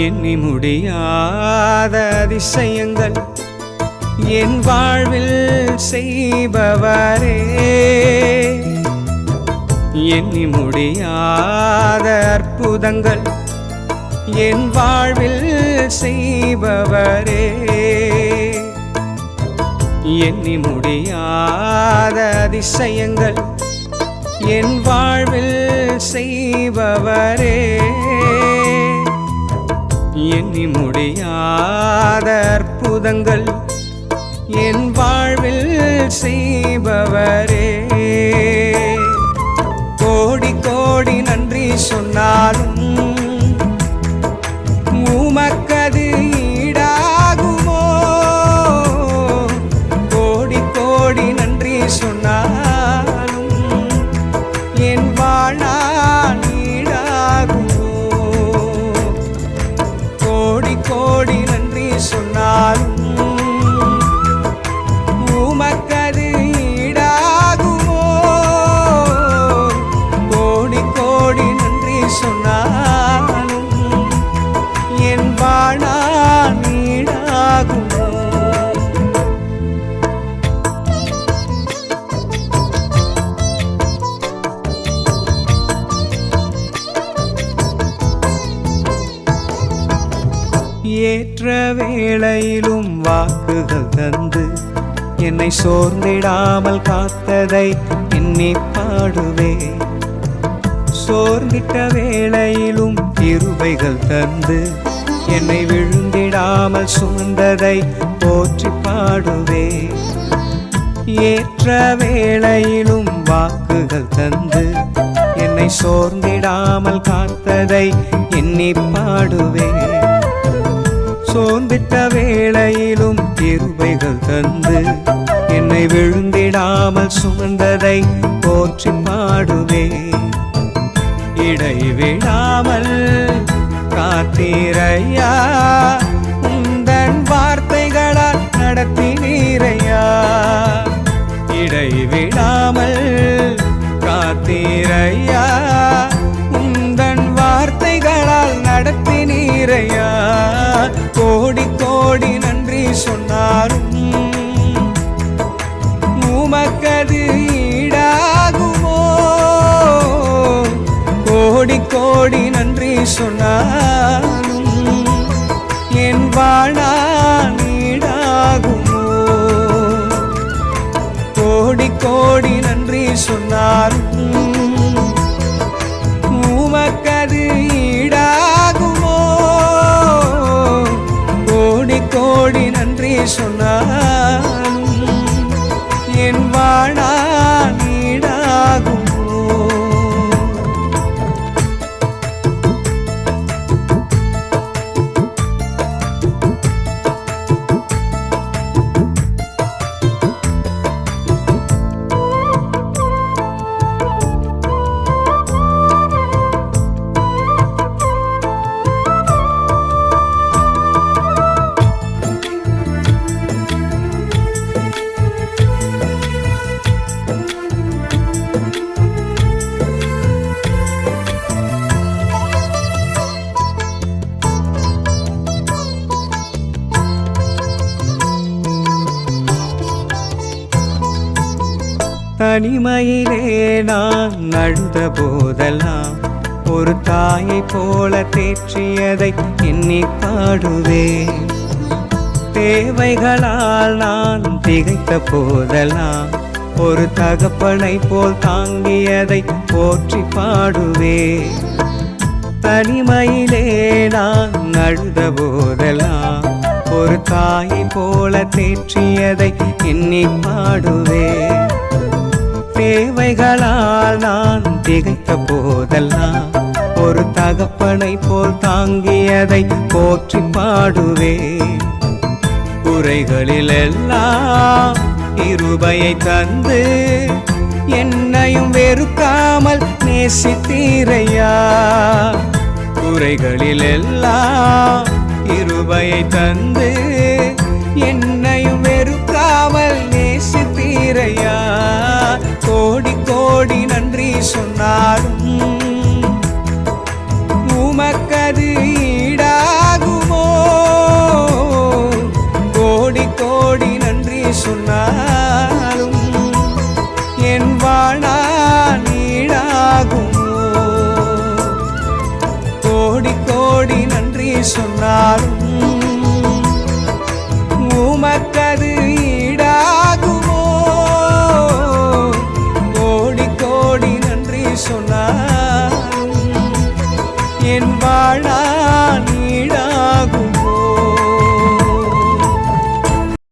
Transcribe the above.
எண்ணி முடியாத அதிசயங்கள் என் வாழ்வில் செய்பவரே, எண்ணி முடியாத அற்புதங்கள் என் வாழ்வில் செய்பவரே, எண்ணி முடியாத அதிசயங்கள் என் வாழ்வில் செய்பவரே, எண்ணி முடியாத அற்புதங்கள் என் வாழ்வில் செய்பவரே. கோடி கோடி நன்றி சொன்னாலும் உமக்கது ஈடாகுமோ, கோடி கோடி நன்றி சொன்னாலும் என் வாழ்நாள் ஈடாகுமோ, கோடி கோடி நன்றி சொன்னாலும் உமக்கது ஈடாகுமோ, கோடி கோடி நன்றி சொன்னாலும் என் வாழ்நாள் ஈடாகுமோ. ஏற்ற வேளையிலும் வாக்குகள் தந்து என்னை சோர்ந்திடாமல் காத்ததை எண்ணி பாடுவே, சோர்ந்திட்ட வேளையிலும் கிருபைகள் தந்து என்னை விழுந்திடாமல் சுமந்ததை போற்றி பாடுவே, ஏற்ற வேளையிலும் வாக்குகள் தந்து என்னை சோர்ந்திடாமல் காத்ததை எண்ணி பாடுவே, சோர்ந்திட்ட வேளையிலும் கிருபைகள் தந்து என்னை விழுந்திடாமல் சுமந்ததை போற்றி பாடுவே, இடைவிடாமல் காத்தீரையா, உந்தன் வார்த்தைகளால் நடத்தினீரையா, இடைவிடாமல் காத்தீரையா, உந்தன் வார்த்தைகளால் நடத்தினீரையா, கோடி கோடி நன்றி சொன்னாலும் உமக்கது ஈடாகுமோ, கோடி கோடி நன்றி சொன்னாலும் என் வாழ்நாள் ஈடாகுமோ, கோடி கோடி நன்றி சொன்னாலும் உமக்கது ஈடாகுமோ, கோடி கோடி நன்றி சொன்னாலும் என் வாழ்நாள் ஈடாகுமோ. தனிமையிலே நான் அழுத போதெல்லாம் ஒரு தாயை போல தேற்றியதை எண்ணி பாடுவே, தேவைகளால் நான் திகைத்த போதெல்லாம் ஒரு தகப்பனை போல் தாங்கியதை போற்றி பாடுவே, தனிமையிலே நான் அழுத போதெல்லாம் ஒரு தாயை போல தேற்றியதை எண்ணி பாடுவே, தேவைகளால் நான் திகைத்த போதெல்லாம் ஒரு தகப்பனை போல் தாங்கியதை போற்றி பாடுவே, குறைகளில் எல்லாம் கிருபையை தந்து என்னையும் வெறுக்காமல் நேசித்தீரையா, குறைகளில் எல்லாம் கிருபையை தந்து என்னையும் வெறுக்காமல் நேசித்தீரையா, கோடி கோடி நன்றி சொன்னாலும் உமக்கது ஈடாகுமோ, சொன்னாலும் உமக்கது ஈடாகுமோ? கோடி கோடி நன்றி சொன்னாலும்